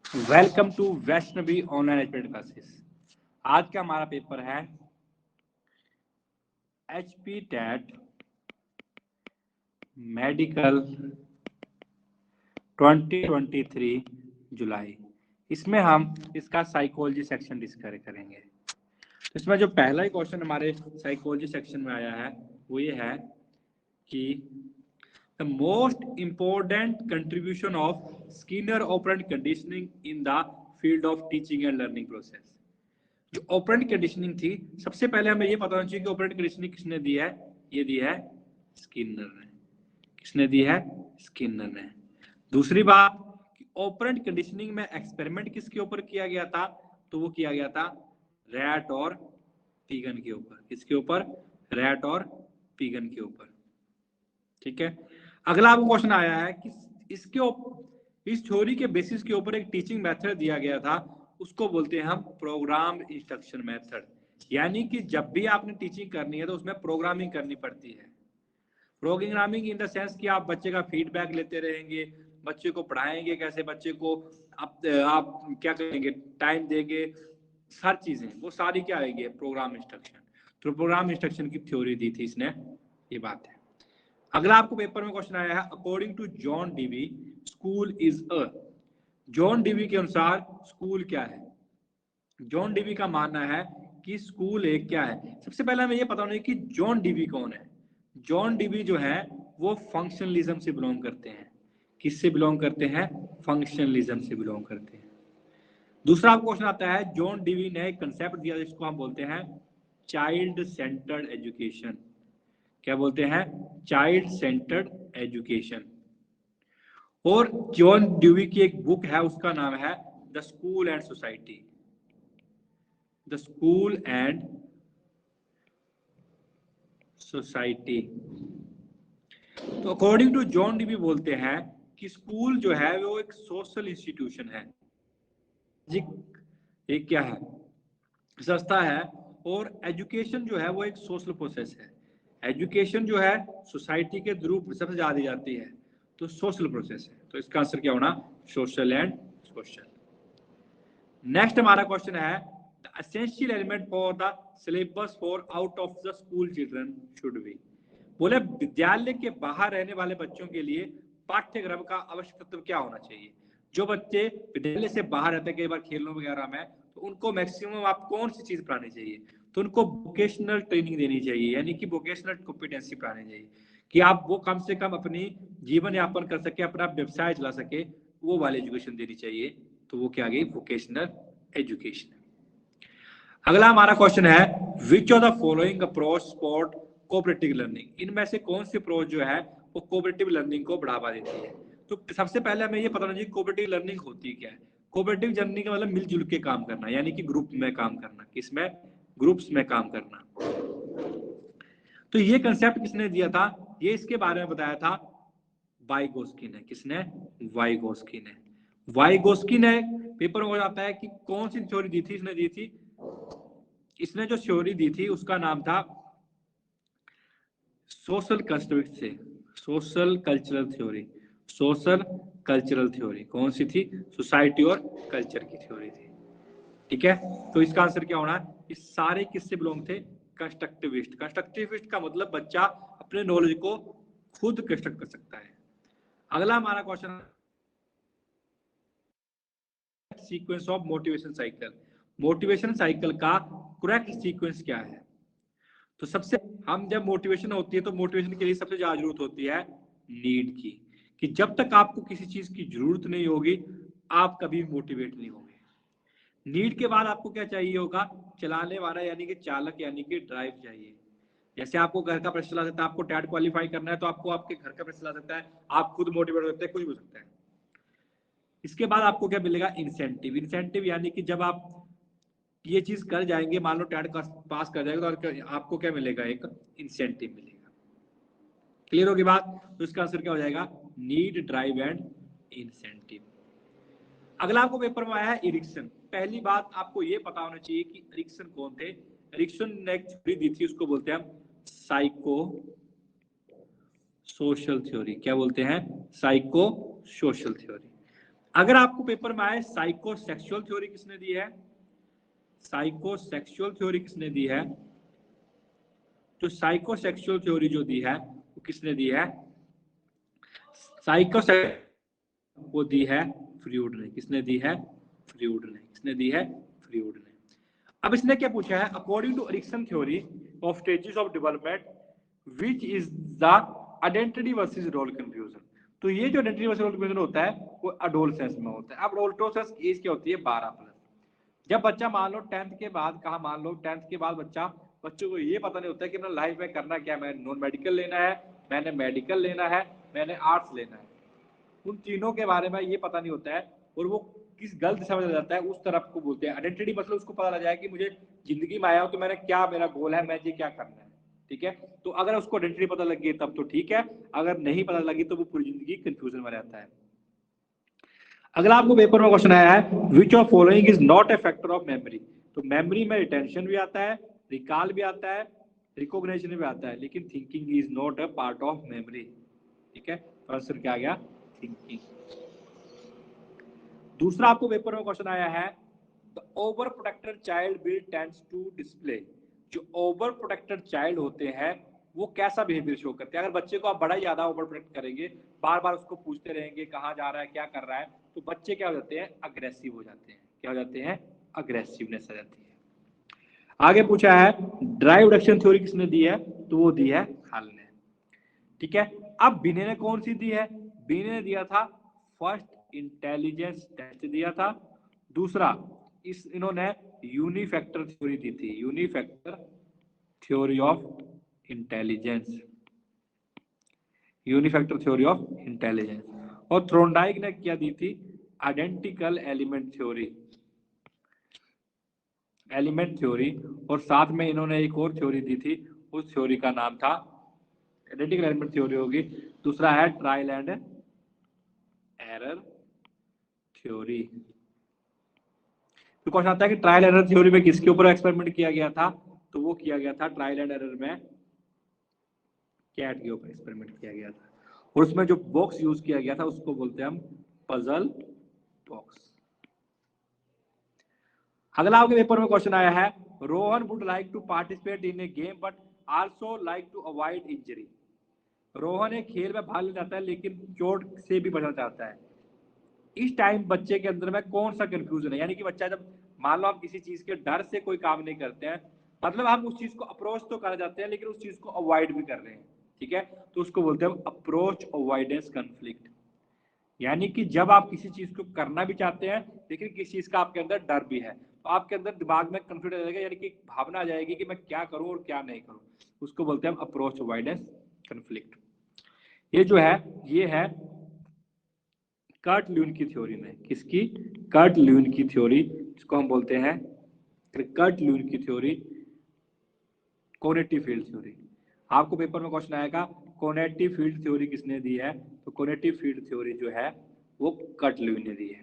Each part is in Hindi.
Welcome to Vaishnavi online education classes. आज का हमारा पेपर है एचपी टेट मेडिकल 2023 जुलाई। इसमें हम इसका साइकोलॉजी सेक्शन डिस्कस करेंगे। तो इसमें जो पहला ही क्वेश्चन हमारे साइकोलॉजी सेक्शन में आया है वो ये है कि the most important contribution of Skinner operant conditioning in the field of teaching and learning process. जो ऑपरेंट कंडीशनिंग थी, सबसे पहले हमें ये पता होना चाहिए कि ऑपरेंट कंडीशनिंग किसने दी है। ये दी है स्किनर ने। किसने दी है? स्किनर ने। दूसरी बात कि ऑपरेंट कंडीशनिंग में एक्सपेरिमेंट किसके ऊपर किया गया था? तो वो किया गया था रैट और पीगन के ऊपर। किसके ऊपर? रैट और पीगन के ऊपर। ठीक है। अगला आपको क्वेश्चन आया है कि इस थ्योरी के बेसिस के ऊपर एक टीचिंग मेथड दिया गया था, उसको बोलते हैं हम प्रोग्राम इंस्ट्रक्शन मेथड। यानी कि जब भी आपने टीचिंग करनी है तो उसमें प्रोग्रामिंग करनी पड़ती है। प्रोग्रामिंग इन द सेंस कि आप बच्चे का फीडबैक लेते रहेंगे, बच्चे को पढ़ाएंगे कैसे, बच्चे को आप क्या करेंगे, टाइम देंगे, हर चीजें वो सारी क्या आएगी? Programme instruction. तो प्रोग्राम इंस्ट्रक्शन की थ्योरी दी थी इसने, ये बात है। अगला आपको पेपर में क्वेश्चन आया है, according to John Dewey school is a. John Dewey के अनुसार स्कूल क्या है? जॉन डीवी का मानना है कि स्कूल एक क्या है। सबसे पहले हमें यह पता होना है कि जॉन डीवी कौन है। जॉन डीवी जो है वो फंक्शनलिज्म से बिलोंग करते हैं। किससे बिलोंग करते हैं? फंक्शनलिज्म से बिलोंग करते हैं। दूसरा क्वेश्चन आता है, जॉन डीवी ने एक कंसेप्ट दिया जिसको हम बोलते हैं चाइल्ड सेंटर्ड एजुकेशन। क्या बोलते हैं? Child centred education. और जॉन ड्यूवी की एक बुक है, उसका नाम है the school and society. The school and society. तो अकॉर्डिंग टू जॉन डीवी बोलते हैं कि स्कूल जो है वो एक सोशल इंस्टीट्यूशन है। एक क्या है? संस्था है। और एजुकेशन जो है वो एक सोशल प्रोसेस है। एजुकेशन जो है सोसाइटी के थ्रू सबसे ज्यादा दी जाती है, तो सोशल प्रोसेस है। तो इसका आंसर क्या होना? Social and social. नेक्स्ट हमारा क्वेश्चन है, the essential element for the syllabus for out of the school children should be. बोले विद्यालय के बाहर रहने वाले बच्चों के लिए पाठ्यक्रम का आवश्यक तत्व क्या होना चाहिए। जो बच्चे विद्यालय से बाहर रहते हैं, कई बार खेलों वगैरह में, तो उनको मैक्सिमम आप कौन सी चीज पढ़ानी चाहिए? तो उनको वोकेशनल ट्रेनिंग देनी चाहिए, यानी कि वोकेशनल कॉम्पिटेंसी पढ़ानी चाहिए कि आप वो कम से कम अपनी जीवन यापन कर सके, अपना व्यवसाय चला सके, वो वाली एजुकेशन देनी चाहिए। तो वो क्या आ गई? Vocational education. अगला हमारा क्वेश्चन है, which of the following approach support cooperative learning. इनमें से कौन सी अप्रोच जो है वो कोऑपरेटिव लर्निंग को बढ़ावा देती है? तो सबसे पहले हमें ये पता होना चाहिए कोऑपरेटिव लर्निंग होती क्या है। कोऑपरेटिव लर्निंग का मतलब मिलजुल के काम करना, यानी कि ग्रुप में काम करना। किसमें? ग्रुप्स में काम करना। तो ये कंसेप्ट किसने दिया था? ये इसके बारे में बताया था वाइगोस्की ने। किसने? वाइगोस्की ने। वाइगोस्की ने पेपर में आता है कि कौन सी थ्योरी दी थी? इसने दी थी, इसने जो थ्योरी दी थी उसका नाम था सोशल कंस्ट्रक्ट से social cultural theory. Social cultural theory कौन सी थी? सोसाइटी और कल्चर की थ्योरी थी। ठीक है। तो इसका आंसर क्या होना है? ये सारे किससे बिलोंग थे? कंस्ट्रक्टिविस्ट। कंस्ट्रक्टिविस्ट का मतलब बच्चा अपने नॉलेज को खुद कंस्ट्रक्ट कर सकता है। अगला हमारा question, sequence of motivation cycle. Motivation cycle का करेक्ट सीक्वेंस क्या है? तो सबसे हम जब मोटिवेशन होती है तो मोटिवेशन के लिए सबसे ज्यादा जरूरत होती है नीड की। कि जब तक आपको किसी चीज की जरूरत नहीं होगी आप कभी मोटिवेट नहीं होंगे। नीड के बाद आपको क्या चाहिए होगा? चलाने वाला, यानी कि चालक, यानी कि ड्राइव चाहिए। जैसे आपको घर का प्रश्न चला सकता है, आपको टैट क्वालिफाई करना है तो आपको आपके घर का प्रश्न चला सकता है, आप खुद मोटिवेट हो सकते हैं, कुछ भी हो सकता है। इसके बाद आपको क्या मिलेगा? इंसेंटिव। इंसेंटिव यानी कि जब आप ये चीज कर जाएंगे, मान लो टैट पास कर जाएगा तो आपको क्या मिलेगा? एक इंसेंटिव मिलेगा। क्लियर होगी बात? तो इसका आंसर क्या हो जाएगा? Need, drive and incentive. अगला आपको पेपर में आया है इरिक्सन। पहली बात आपको ये पता होना चाहिए कि इरिक्सन कौन थे। इरिक्सन ने एक थ्योरी दी थी, उसको बोलते हैं हम साइको सोशल थ्योरी। क्या बोलते हैं? Psycho social theory. अगर आपको पेपर में आए साइकोसेक्सुअल थ्योरी किसने दी है, साइकोसेक्सुअल थ्योरी किसने दी है, जो साइकोसेक्सुअल थ्योरी जो दी है वो किसने दी है, साइकोसेक्सुअल वो दी है फ्रूड ने। किसने दी है, फ्रूड ने। किसने दी है, फ्रूड ने। अब इसने क्या पूछा है, according to Erikson theory of stages of development which is the identity versus role confusion. तो ये जो आइडेंटिटी वर्सेस रोल कंफ्यूजन होता है वो एडोलसेंस में होता है। अब एडोलसेंस की एज क्या होती है, 12+। जब बच्चा मान लो 10th के बाद, कहा मान लो 10th के बाद बच्चों को ये पता नहीं होता है कि मैंने लाइफ में करना क्या है, मैंने नॉन मेडिकल लेना है, मैंने मेडिकल लेना है, मैंने आर्ट्स लेना है। उन तीनों के बारे में ये पता नहीं होता है और वो किस गलत दिशा में चला जाता है उस तरफ को बोलते हैं आइडेंटिटी। मतलब उसको पता लग जाए कि मुझे जिंदगी में आया हूं तो मैंने क्या, मेरा गोल है, मैं ये क्या करना है। ठीक है, तो अगर उसको आइडेंटिटी पता लग गई तब तो ठीक है, अगर नहीं पता लगी तो वो पूरी जिंदगी कंफ्यूजन में रहता है। अगला आपको पेपर में क्वेश्चन आया है, which of following is not a factor of memory. तो मेमोरी में रिटेंशन भी आता है, रिकॉल भी आता है, रिकॉग्निशन भी आता है, लेकिन thinking is not a part of memory. ठीक है, तो आंसर क्या आ गया, थिंकिंग। दूसरा आपको पेपर में क्वेश्चन आया है, the over protected child will tends to display. जो ओवर प्रोटेक्टेड चाइल्ड होते हैं वो कैसा बिहेवियर शो करते हैं। अगर बच्चे को आप बड़ा ज्यादा ओवर प्रोटेक्ट करेंगे, बार बार उसको पूछते रहेंगे कहाँ जा रहा है, क्या कर रहा है, तो बच्चे क्या हो जाते हैं, अग्रेसिव हो जाते हैं। क्या हो जाते हैं, अग्रेसिवनेस आ जाती है। आगे पूछा है, ड्राइव रिडक्शन थ्योरी किसने दी है, तो वो दी है हल ने। ठीक है, अब बिने ने कौन सी दी है, बिने ने दिया था फर्स्ट इंटेलिजेंस टेस्ट दिया था। दूसरा इन्होंने यूनिफैक्टर थ्योरी दी थी, unifactor theory of intelligence, unifactor theory of intelligence. और थ्रोनडाइक ने क्या दी थी, identical element theory, element theory. और साथ में इन्होंने एक और थ्योरी दी थी, उस थ्योरी का नाम था, आइडेंटिकल एलिमेंट थ्योरी होगी, दूसरा है ट्रायल एंड एरर थ्योरी। तो क्वेश्चन आता है कि ट्रायल एरर थ्योरी में किसके ऊपर एक्सपेरिमेंट किया गया था, तो वो किया गया था ट्रायल एंड एरर में कैट के ऊपर एक्सपेरिमेंट किया गया था। और उसमें जो बॉक्स यूज किया गया था उसको बोलते हैं हम पजल बॉक्स। अगला आपके पेपर में क्वेश्चन आया है, Rohan would like to participate in a game but also like to avoid injury. Rohan एक खेल में भाग लेना चाहता है लेकिन चोट से भी बचना चाहता है। इस टाइम बच्चे के अंदर में कौन सा कंफ्यूजन है, यानी कि बच्चा जब मान लो आप किसी चीज के डर से कोई काम नहीं करते हैं, मतलब हम उस चीज को अप्रोच तो कर जाते हैं लेकिन उस चीज को अवॉइड भी कर रहे हैं। ठीक है, तो उसको बोलते हैं अप्रोच अवॉइडेंस कन्फ्लिक्ट। यानी कि जब आप किसी चीज को करना भी चाहते हैं लेकिन किसी चीज का आपके अंदर डर भी है, तो आपके अंदर दिमाग में कंफ्लिक्ट आ जाएगा, यानी कि भावना आ जाएगी कि मैं क्या करूं और क्या नहीं करूं। उसको बोलते हैं अप्रोच अवॉइडेंस कन्फ्लिक्ट। ये जो है ये है कर्ट ल्यून की थ्योरी में, किसकी, कर्ट ल्यून की थ्योरी, इसको हम बोलते हैं कर्ट ल्यून की थ्योरी, कॉग्निटिव फील्ड थ्योरी। आपको पेपर में क्वेश्चन आएगा कॉग्निटिव फील्ड थ्योरी किसने दी है, तो कॉग्निटिव फील्ड थ्योरी जो है वो कर्ट ल्यून ने दी है।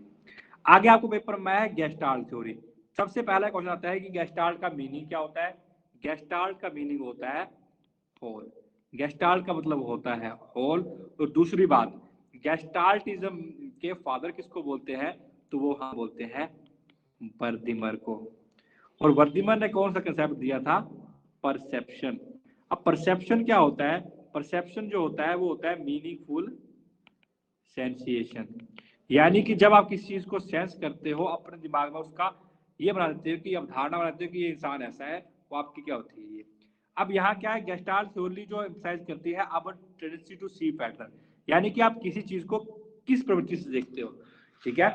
आगे आपको पेपर में है गेस्टाल्ट थ्योरी। सबसे पहला क्वेश्चन आता है कि गेस्टाल्ट का मीनिंग क्या होता है। गेस्टाल्ट का मीनिंग होता है होल, गेस्टाल्ट का मतलब होता है होल। तो दूसरी बात, गेस्टाल्टिज्म के फादर किसको बोलते हैं, तो वो हम बोलते हैं वर्दीमर को। और वर्दीमर ने कौन सा कंसेप्ट दिया था, परसेप्शन। अब परसेप्शन क्या होता है, परसेप्शन जो होता है वो होता है मीनिंगफुल सेंसिएशन। यानी कि जब आप किसी चीज को सेंस करते हो अपने दिमाग में, उसका ये बना देते हो कि अवधारणा बनाते हो कि ये इंसान ऐसा है, वो आपकी क्या होती है ये। अब यहाँ क्या है, गेस्टाल्ट थ्योरी जो एम्फसाइज करती है अब टेंडेंसी टू सी पैटर्न, यानी कि आप किसी चीज को किस प्रवृत्ति से देखते हो। ठीक है,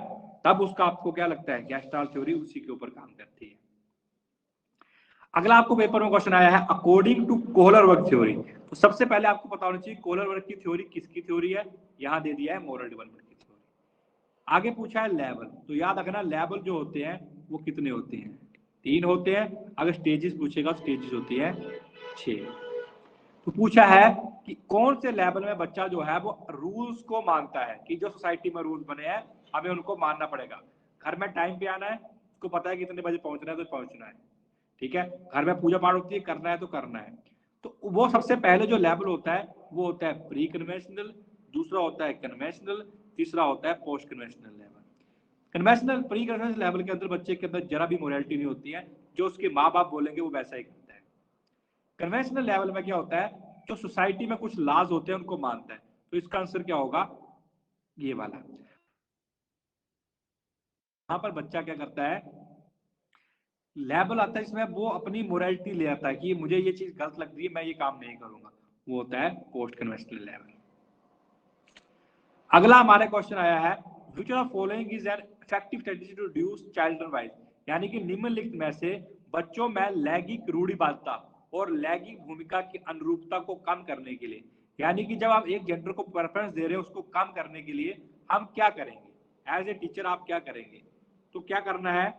तब उसका आपको क्या लगता है, गेस्टाल्ट थ्योरी उसी के ऊपर काम करती है। अगला आपको पेपर में क्वेश्चन आया है, अकॉर्डिंग टू कोहलर वर्ग थ्योरी। तो सबसे पहले आपको पता होना चाहिए कोहलर वर्ग की थ्योरी किसकी थ्योरी है, यहां दे दिया है मॉरल डेवलपमेंट की थ्योरी। आगे पूछा है लेवल, तो याद रखना लेवल जो होते हैं वो कितने होते हैं, 3 होते हैं। अगर स्टेजेस पूछेगा स्टेजेस होती है 6। तो पूछा है कि कौन से लेवल में बच्चा जो है वो रूल्स को मानता है, कि जो सोसाइटी में रूल्स बने हैं हमें उनको मानना पड़ेगा। घर में टाइम पे आना है, उसको पता है कि कितने बजे पहुंचना है तो पहुंचना है। ठीक है, घर में पूजा पाठ होती है, करना है तो करना है। तो वो सबसे पहले जो लेवल होता है वो होता है प्री कन्वेंशनल, दूसरा होता है कन्वेंशनल, तीसरा होता है post conventional level. Conventional pre conventional level के अंदर बच्चे के अंदर जरा भी मोरालिटी नहीं होती है, जो उसके माँ बाप बोलेंगे वो वैसा ही करता है। कन्वेंशनल लेवल में क्या होता है, जो सोसाइटी में कुछ लॉज होते हैं उनको मानता है। तो इसका आंसर क्या होगा, ये वाला। यहां पर बच्चा क्या करता है, लेवल आता है इसमें वो अपनी मोरालिटी ले आता है कि मुझे ये चीज गलत लग रही है, मैं ये काम नहीं करूंगा, वो होता है पोस्ट कन्वेंशनल लेवल। अगला हमारे क्वेश्चन आया है, which of following is an effective strategy to reduce child wise, यानी कि निम्नलिखित में से बच्चों में लैंगिक रूढ़िवादिता और लैंगिक भूमिका की अनुरूपता को कम करने के लिए, यानी कि जब आप एक जेंडर को प्रेफरेंस दे रहे हैं उसको कम करने के लिए हम क्या करेंगे, एज ए टीचर आप क्या करेंगे। तो क्या करना है,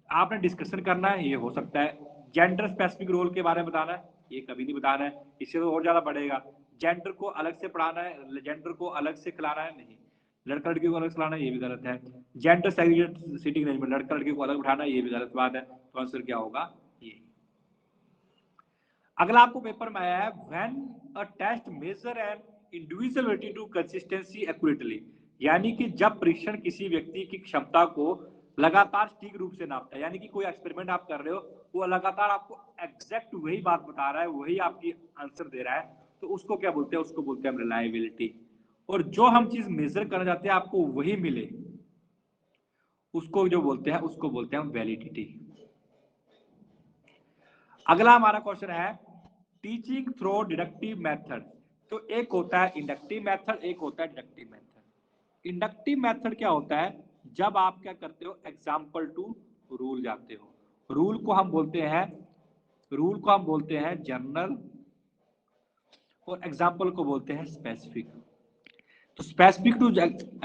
आपने डिस्कशन करना है, ये हो सकता है जेंडर स्पेसिफिक रोल के बारे में बताना है, ये कभी नहीं बताना है, इससे तो और ज्यादा बढ़ेगा। जेंडर को अलग से पढ़ाना है, जेंडर को अलग से खिलाना है, नहीं। लड़का लड़की को अलग खिलाना है, ये भी गलत है। जेंडर सेग्रीगेटेड सीटिंग अरेंजमेंट, लड़का लड़की को अलग बिठाना है, ये भी गलत बात है। तो आंसर क्या होगा, ये। अगला आपको पेपर में आया है, when a test measure an individuality to consistency accurately, यानी कि जब परीक्षण किसी व्यक्ति की क्षमता को लगातार ठीक रूप से नापता है, यानी कि कोई एक्सपेरिमेंट आप कर रहे हो, वो लगातार आपको एग्जैक्ट वही बात बता रहा है, वही आपकी आंसर दे रहा है, तो उसको क्या बोलते हैं, उसको बोलते हैं रिलायबिलिटी। और जो हम चीज मेजर करना चाहते हैं आपको वही मिले, उसको जो बोलते हैं उसको बोलते हैं वैलिडिटी। अगला हमारा क्वेश्चन है, टीचिंग थ्रू डिडक्टिव मेथड। तो एक होता है इंडक्टिव मेथड, एक होता है डिडक्टिव मेथड। इंडक्टिव मेथड क्या होता है, जब आप क्या करते हो, एग्जाम्पल टू रूल जाते हो। रूल को हम बोलते हैं, रूल को हम बोलते हैं जनरल, और एग्जाम्पल को बोलते हैं स्पेसिफिक। तो स्पेसिफिक टू,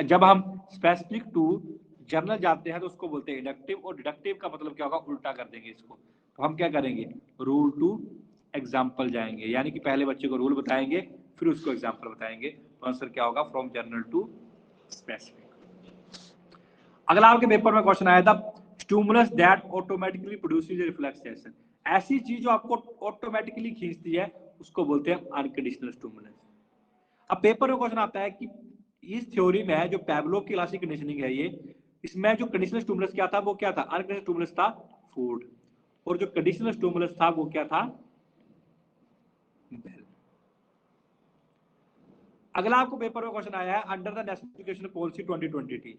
जब हम स्पेसिफिक टू जनरल जाते हैं तो उसको बोलते हैं इंडक्टिव, और डिडक्टिव का मतलब क्या होगा, उल्टा कर देंगे इसको। तो हम क्या करेंगे, रूल टू एग्जाम्पल जाएंगे, यानी कि पहले बच्चे को रूल बताएंगे फिर उसको एग्जाम्पल बताएंगे। तो आंसर क्या होगा, फ्रॉम जनरल टू स्पेसिफिक। अगला आपके पेपर में क्वेश्चन आया था, stimulus that automatically produces reflex action, ऐसी चीज जो आपको ऑटोमेटिकली खींचती है उसको बोलते हैं अनकंडीशनल स्टिमुलस। अब पेपर में क्वेश्चन आता है कि इस थ्योरी में जो पैवलोव की क्लासिक कंडीशनिंग है, ये इसमें जो कंडीशनल स्टिमुलस क्या था, वो क्या था, अनकंडीशनल स्टिमुलस था फूड, और जो कंडीशनल स्टिमुलस था वो क्या था, बेल। अगला आपको पेपर में क्वेश्चन आया है, under the national education policy 2020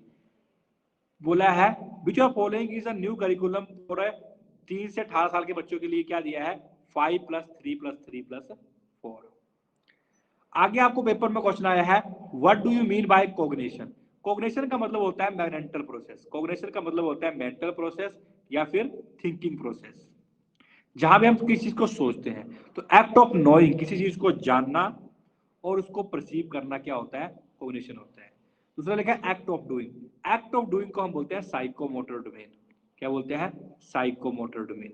बोला है, which of following is a new curriculum for 3 से 18 साल के बच्चों के लिए क्या दिया है, 5+3+3+4। आगे आपको पेपर में क्वेश्चन आया है, what do you mean by cognition. Cognition का मतलब होता है मेंटल प्रोसेस, कोग्निशन का मतलब होता है मेंटल प्रोसेस या फिर थिंकिंग प्रोसेस, जहां भी हम किसी चीज को सोचते हैं। तो एक्ट ऑफ नोइंग, किसी चीज को जानना और उसको परसीव करना क्या होता है, कोग्निशन होता है। दूसरा लिखा है act of doing, act of doing को हम बोलते हैं साइकोमोटर डोमेन। क्या बोलते हैं, साइकोमोटर डोमेन।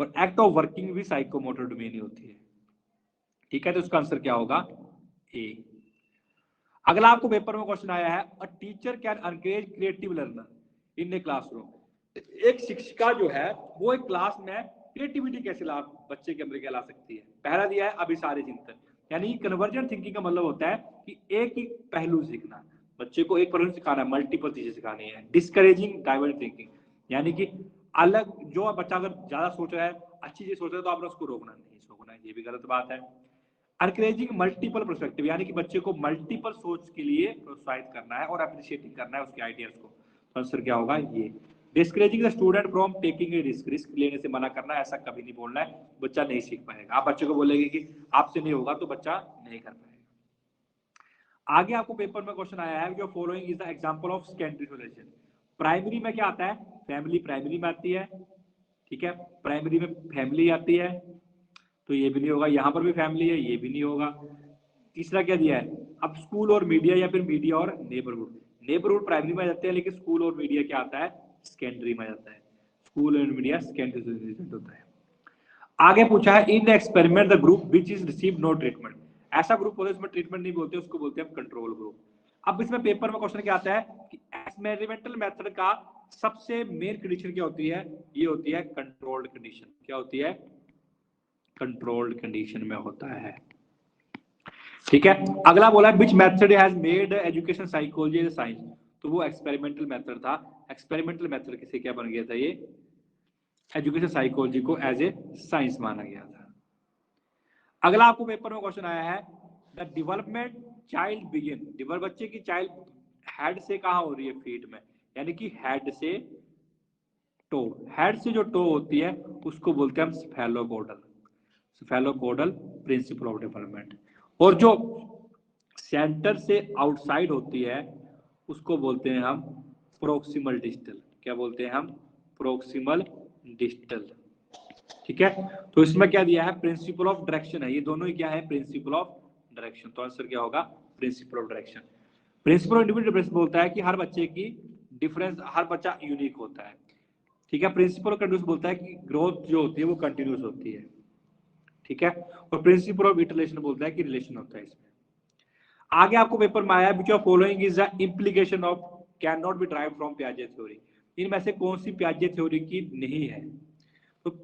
और एक्ट ऑफ वर्किंग भी साइकोमोटर डोमेन ही होती है। ठीक है, तो उसका आंसर क्या होगा, ए। अगला आपको पेपर में क्वेश्चन आया है, a teacher can encourage creative learner in a classroom. एक शिक्षिका जो है वो एक क्लास में क्रिएटिविटी कैसे ला, बच्चे के अंदर क्या ला सकती है। पहला दिया है अभिसारी चिंतन, यानी कन्वर्जेंट थिंकिंग का मतलब होता है कि एक ही पहलू सीखना, बच्चे को एक पहलू सिखाना है, मल्टीपल चीजें सिखानी है। डिस्करेजिंग डाइवर्ट थिंकिंग, यानी कि अलग, जो बच्चा अगर ज्यादा सोच रहा है, अच्छी चीज सोच रहा है, तो आपने उसको रोकना नहीं, रोकना है, ये भी गलत बात है। एनकरेजिंग मल्टीपल पर्सपेक्टिव, यानी कि बच्चे को मल्टीपल सोच के लिए प्रोत्साहित करना है और अप्रिशिएटिंग करना है उसके आइडियाज को। तो आंसर क्या होगा, ये। Discouraging the student from taking a risk, risk लेने से मना करना, ऐसा कभी नहीं बोलना है, बच्चा नहीं सीख पाएगा। आप बच्चे को बोलेंगे कि आपसे नहीं होगा तो बच्चा नहीं कर पाएगा। आगे आपको पेपर में क्वेश्चन आया है, जो following is the example of secondary relation. Primary में क्या आता है, फैमिली प्राइमरी में आती है, ठीक है, प्राइमरी में फैमिली आती है, तो ये भी नहीं होगा। यहां पर भी फैमिली है, ये भी नहीं होगा। तीसरा क्या दिया है, अब स्कूल और मीडिया या फिर मीडिया और नेबरहुड। नेबरहुड प्राइमरी में जाते हैं, लेकिन स्कूल और मीडिया क्या आता है, सेकेंडरी में जाता है। स्कूल और मीडिया सेकेंडरी होता है। आगे पूछा है, in experiment the group which is receive no treatment. ऐसा ग्रुप होता है इसमें ट्रीटमेंट नहीं बोलते, उसको बोलते हैं कंट्रोल ग्रुप। अब इसमें पेपर में क्वेश्चन क्या आता है कि एक्सपेरिमेंटल मेथड का सबसे मेन कंडीशन क्या होती है, ये होती है कंट्रोल्ड कंडीशन। क्या होती है, कंट्रोल्ड कंडीशन में होता है। ठीक है। अगला बोला है which method has made education psychology as science, तो वो एक्सपेरिमेंटल मेथड था। एक्सपेरिमेंटल मेथड किसे क्या बन गया था, ये एजुकेशन साइकोलॉजी को एज ए साइंस माना गया था। अगला आपको पेपर में क्वेश्चन आया है the development child begin, develop बच्चे की चाइल्ड हेड से कहाँ हो रही है, फीट में, यानी कि हेड से टो, हेड से जो टो होती है उसको बोलते हैं हम स्फेलोकोडल, स्फेलोकोडल प्रिंसिपल ऑफ डेवलपमेंट। और जो सेंटर से आउटसाइड होती है उसको बोलते हैं हम प्रोक्सिमल डिस्टल, क्या बोलते हैं हम, प्रोक्सिमल डिस्टल। ठीक है, तो इसमें क्या दिया है, प्रिंसिपल ऑफ डायरेक्शन है, ये दोनों ही क्या है, प्रिंसिपल ऑफ डायरेक्शन। तो आंसर क्या होगा, principle of direction. Principle of individual difference बोलता है कि हर बच्चे की डिफरेंस, हर बच्चा यूनिक होता है। ठीक है, प्रिंसिपल ऑफ कंटिन्यूस बोलता है कि ग्रोथ जो होती है वो कंटिन्यूस होती है। ठीक है, और प्रिंसिपल ऑफ रिलेशन बोलता है कि रिलेशन होता है इसमें। आगे आपको पेपर में आया which of following is the implication of can not be drive from पियाजे थ्योरी, इनमें से कौन सी पियाजे थ्योरी की नहीं है। तो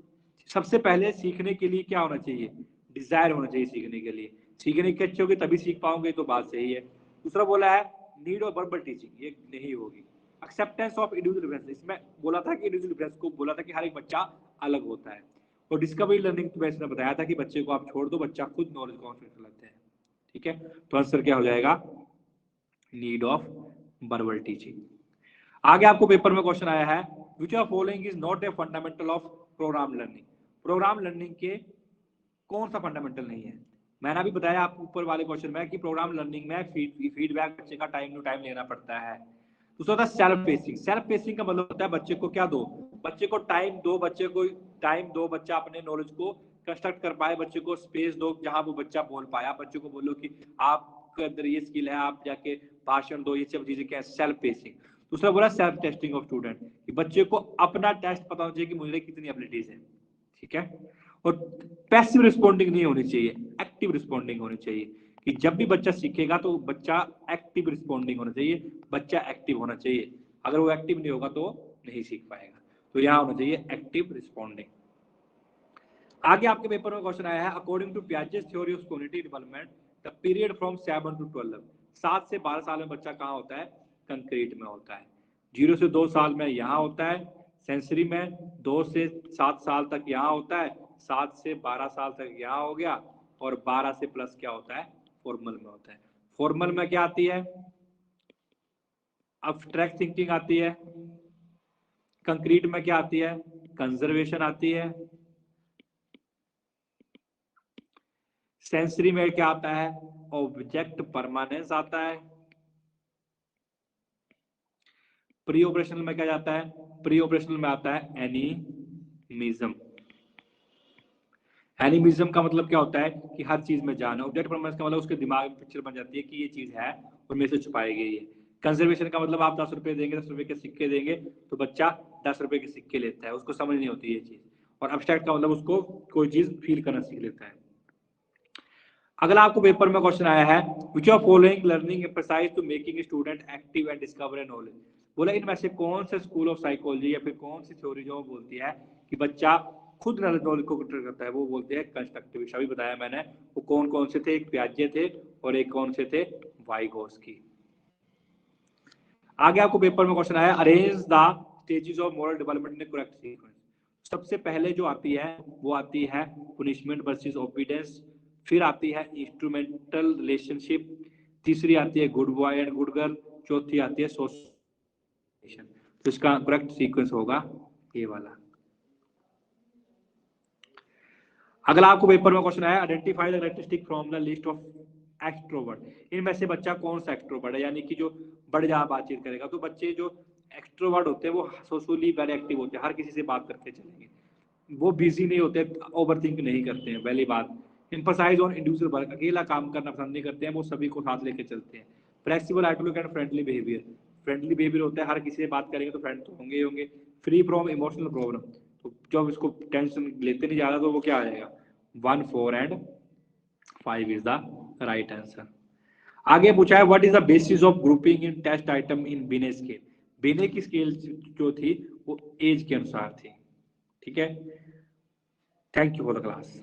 सबसे पहले सीखने के लिए क्या होना चाहिए, डिजायर होना चाहिए सीखने के लिए, सीखने के अच्छे होगे तभी सीख पाओगे, तो बात सही है। दूसरा बोला है नीड ऑफ वर्बल टीचिंग, ये नहीं होगी। एक्सेप्टेंस ऑफ इंडिविजुअल डिफरेंस, इसमें बोला था कि इंडिविजुअल डिफरेंस को बोला था कि हर एक बच्चा अलग होता है। और डिस्कवरी लर्निंग तो वैसे बताया था कि बच्चे को आप छोड़ दो, बच्चा खुद नॉलेज को कर लेते हैं। ठीक है, तो आंसर क्या हो जाएगा, नीड ऑफ वर्बल टीचिंग। आगे आपको पेपर में क्वेश्चन आया है which of following is not a fundamental of programme learning, programme learning के कौन सा फंडामेंटल नहीं है। मैंने अभी बताया आपको ऊपर वाले क्वेश्चन में कि प्रोग्राम लर्निंग में फीडबैक बच्चे का टाइम टू टाइम लेना पड़ता है। दूसरा होता है सेल्फ पेसिंग, सेल्फ पेसिंग का मतलब होता है बच्चे को क्या दो, बच्चे को टाइम दो, बच्चे को टाइम दो, बच्चा अपने नॉलेज को कंस्ट्रक्ट कर पाए, बच्चे को स्पेस दो जहां वो बच्चा बोल पाए। आप बच्चे को बोलो कि आपके अंदर ये स्किल है, आप जाके भाषण दो, ये सब चीजें क्या है, सेल्फ पेसिंग। दूसरा बोला सेल्फ टेस्टिंग ऑफ स्टूडेंट, कि बच्चे को अपना टेस्ट पता होना चाहिए कि मुझे कितनी एबिलिटीज है। ठीक है, और पैसिव रिस्पॉन्डिंग नहीं होनी चाहिए, एक्टिव रिस्पॉन्डिंग होनी चाहिए, कि जब भी बच्चा सीखेगा तो बच्चा एक्टिव रिस्पॉन्डिंग होना चाहिए, बच्चा एक्टिव होना चाहिए। अगर वो एक्टिव नहीं होगा तो नहीं सीख पाएगा, तो यहाँ होना चाहिए एक्टिव रिस्पॉन्डिंग। आगे आपके पेपर में क्वेश्चन आया है according to Piaget's theory of cognitive development the period from 7 to 12, 7 से 12 साल में बच्चा कहाँ होता है, कंक्रीट में होता है। 0 से 2 साल में यहाँ होता है सेंसरी में, 2 से 7 साल तक यहाँ होता है, 7 से 12 साल तक यहाँ हो गया, और 12 से प्लस क्या होता है, फॉर्मल में होता है। फॉर्मल में क्या आती है, अब्स्ट्रैक्ट थिंकिंग आती है, कंक्रीट में क्या आती है, कंजर्वेशन आती है, सेंसरी में क्या आता है, ऑब्जेक्ट परमानेंस आता है, प्री ऑपरेशनल में क्या जाता है, प्री ऑपरेशनल में आता है एनिमिज्म। एनिमिज्म का मतलब क्या होता है कि हर चीज में जान है, ऑब्जेक्ट परमानेंस का मतलब उसके दिमाग में पिक्चर बन जाती है कि ये चीज है और मेरे से छुपाई गई है। कंजर्वेशन का मतलब आप 10 रुपए देंगे, 10 रुपए के सिक्के देंगे तो बच्चा 10 रुपए के सिक्के लेता है, उसको समझ नहीं होती ये चीज। और अब्स्ट्रैक्ट का मतलब उसको कोई चीज फील करना सीख लेता है। अगला आपको पेपर में क्वेश्चन आया है which of following learning exercise to making student active and discover knowledge, बोला इनमें से कौन से स्कूल ऑफ साइकोलॉजी या फिर कौन सी थ्योरी जो बोलती है कि बच्चा खुद नॉलेज को कंट्रोल करता है, वो बोलते हैं कंस्ट्रक्टिविस्ट। अभी बताया मैंने वो कौन कौन से थे, एक पियाजे थे और एक कौन से थे, वाइगोस्की। आगे आपको पेपर में क्वेश्चन आया arrange the stages of moral development in correct sequence, सबसे पहले जो आती है वो आती है पुनिशमेंट वर्सेस ओबीडियंस, फिर आती है इंस्ट्रूमेंटल रिलेशनशिप, तीसरी आती है good boy and good girl, चौथी आती है सोशलाइजेशन। तो इसका करेक्ट सीक्वेंस होगा ये वाला। अगला आपको पेपर में क्वेश्चन आया identify the characteristic from the list of extrovert, इनमें से बच्चा कौन सा एक्सट्रोवर्ट है, यानी कि जो बढ़ जा बातचीत करेगा। तो बच्चे जो एक्सट्रोवर्ट होते हैं वो सोशली वेरी एक्टिव होते हैं, हर किसी से बात करते चलेंगे, वो बिजी नहीं होते, ओवर थिंक नहीं करते हैं, पहली बात। एम्फसाइज ऑन इंडिविजुअल वर्क, अकेला काम करना पसंद नहीं करते हैं, वो सभी को साथ लेके चलते हैं। Flexible outlook and friendly behaviour, friendly behaviour होता है, हर किसी से बात करेंगे तो फ्रेंड तो होंगे ही होंगे। फ्री फ्रॉम इमोशनल प्रॉब्लम, तो जब इसको टेंशन लेते नहीं ज्यादा तो वो क्या आ जाएगा, 1, 4 and 5 is the right answer. आगे पूछा है what is the basis of grouping in test item in Binet scale, बिने की स्केल जो थी वो एज के अनुसार थी। ठीक है, thank you for the class.